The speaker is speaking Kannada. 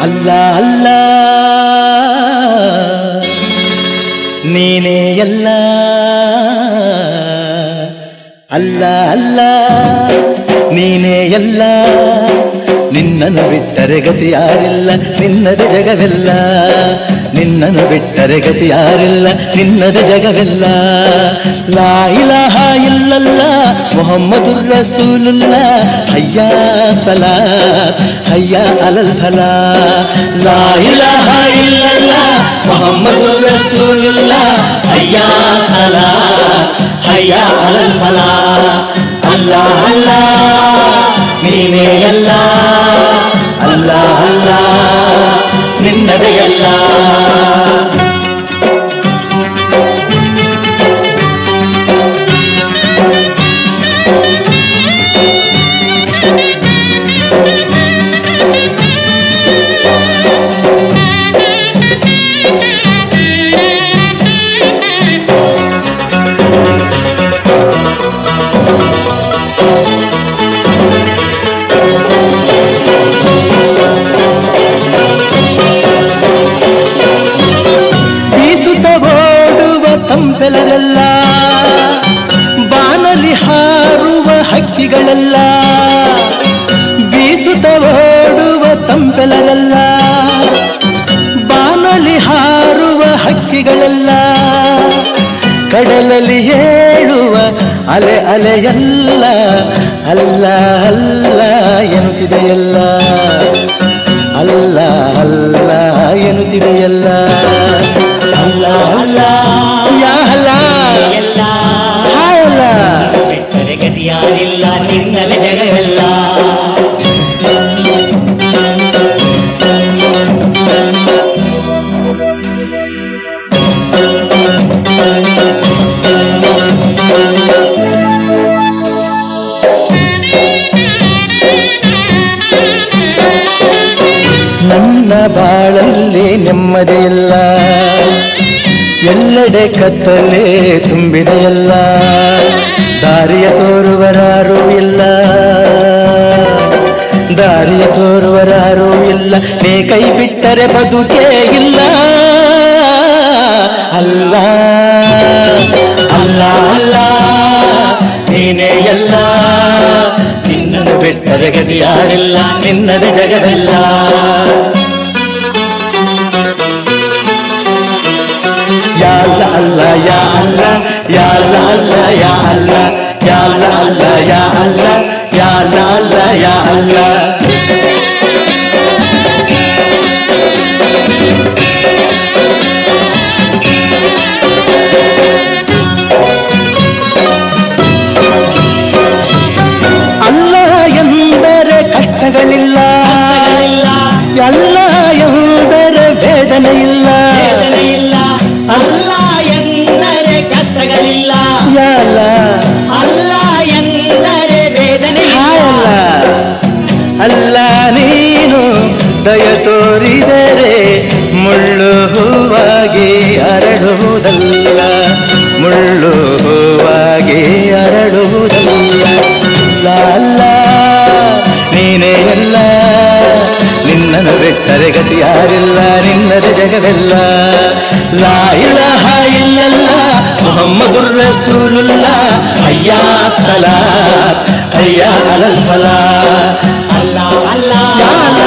ಅಲ್ಲ ಅಲ್ಲ ನೀನೇ ಎಲ್ಲ, ಅಲ್ಲ ಅಲ್ಲ ನೀನೇ ಎಲ್ಲ, ನಿನ್ನನ್ನು ಬಿಟ್ಟರೆ ಗತಿ ಯಾರಿಲ್ಲ, ನಿನ್ನದು ಜಗವೆಲ್ಲ, ನಿನ್ನನ್ನು ಬಿಟ್ಟರೆ ಗತಿ ಯಾರಿಲ್ಲ, ನಿನ್ನದು ಜಗವೆಲ್ಲ. ಲಾ ಇಲಾಹ ಇಲ್ಲಲ್ಲ ಮುಹಮ್ಮದುರ್ ರಸೂಲುಲ್ಲಾ, ಹಯ್ಯಾ ಸಲಾತ್ ಹಯ್ಯಾ ಅಲಲ್ ಫಲಾ. ಲಾ ಇಲಾಹ ಇಲ್ಲಲ್ಲ ಮುಹಮ್ಮದುರ್ ರಸೂಲುಲ್ಲಾ, ಹಯ್ಯಾ ಸಲಾತ್ ಹಯ್ಯಾ ಅಲಲ್ ಫಲಾ. ಅಲ್ಲ ಅಲ್ಲ ನೀನೇ ಎಲ್ಲ, ಅಲ್ಲ ಅಲ್ಲ ನಿನ್ನದೇ ಎಲ್ಲ. ತಂಪೆಲರೆಲ್ಲ ಬಾನಲಿ ಹಾರುವ ಹಕ್ಕಿಗಳೆಲ್ಲ, ಬೀಸುತ್ತ ಓಡುವ ತಂಪೆಲರೆಲ್ಲ ಬಾನಲಿ ಹಾರುವ ಹಕ್ಕಿಗಳೆಲ್ಲ, ಕಡಲಲ್ಲಿ ಏಳುವ ಅಲೆ ಅಲೆಯಲ್ಲ, ಅಲ್ಲ ಅಲ್ಲ ಎನ್ನುತ್ತಿದೆಯಲ್ಲ, ಅಲ್ಲ ಅಲ್ಲ ಎನ್ನುತ್ತಿದೆಯಲ್ಲ. ಅಲ್ಲ ಅಲ್ಲ ಯಾ ಅಲ್ಲ ಎಲ್ಲ, ಹಾಯಲ್ಲ ಬಿಟ್ಟರೆ ಗತಿ ಯಾರಿಲ್ಲ, ನಿನ್ನಲೆ ಜಗವೆಲ್ಲ. ನನ್ನ ಬಾಳಲ್ಲಿ ನೆಮ್ಮದಿಯಿಲ್ಲ, ಎಲ್ಲೆಡೆ ಕತ್ತಲೆ ತುಂಬಿದೆಯಲ್ಲ, ದಾರಿಯ ತೋರುವರಾರೂ ಇಲ್ಲ, ದಾರಿಯ ತೋರುವರಾರೂ ಇಲ್ಲ, ನೀ ಕೈ ಬಿಟ್ಟರೆ ಬದುಕೇ ಇಲ್ಲ. ಅಲ್ಲ ಅಲ್ಲ ಅಲ್ಲ ನೀನೇ ಎಲ್ಲ, ನಿನ್ನನ್ನು ಬಿಟ್ಟರೆ ಗತಿ ಯಾರಿಲ್ಲ, ನಿನ್ನದು ಜಗವೆಲ್ಲ. ಯಾ ಅಲ್ಲ ಅಲ್ಲ ಯಾ ಅಲ್ಲ, ಯಾ ಅಲ್ಲ ಅಲ್ಲ ಯಾ ಅಲ್ಲ, ಯಾ ಅಲ್ಲ ಅಲ್ಲ ಯಾ ಅಲ್ಲ, ಯಾ ಅಲ್ಲ ಅಲ್ಲ ಯಾ ಅಲ್ಲ. ಅಲ್ಲ ಎಂದರೆ ಕಷ್ಟಗಳಿಲ್ಲ, ಎಲ್ಲ ಎಂದರೆ ವೇದನೆ ಇಲ್ಲ, ಅಲ್ಲ ಎಂದರೆ ಕಷ್ಟಗಳಿಲ್ಲ, ಯಾಲ ಅಲ್ಲ ಎಂದರೆ ವೇದನೆ ಹಾಯಲ್ಲ. ಅಲ್ಲ ನೀನು ದಯ ತೋರಿದರೆ ಮುಳ್ಳು ಹೂವಾಗಿ ಅರಳುವುದಲ್ಲ, ಮುಳ್ಳು ಹೂವಾಗಿ ಅರಳುವುದಲ್ಲ. ಅಲ್ಲ ನೀನೇ ಎಲ್ಲ, ನಿನ್ನನ್ನು ಬಿಟ್ಟರೆ ಗತಿ ಯಾರಿಲ್ಲ, ನಿನ್ನದು ಜಗವೆಲ್ಲ. ಲಾ ಇಲಾಹ ಇಲ್ಲಲ್ಲ ಮುಹಮ್ಮದುರ್ ರಸೂಲುಲ್ಲಾ, ಹಯ್ಯಾ ಸಲಾತ್ ಹಯ್ಯಾ ಅಲಲ್ ಫಲಾ. ಅಲ್ಲ ಅಲ್ಲ ಯಾ ಅಲ್ಲ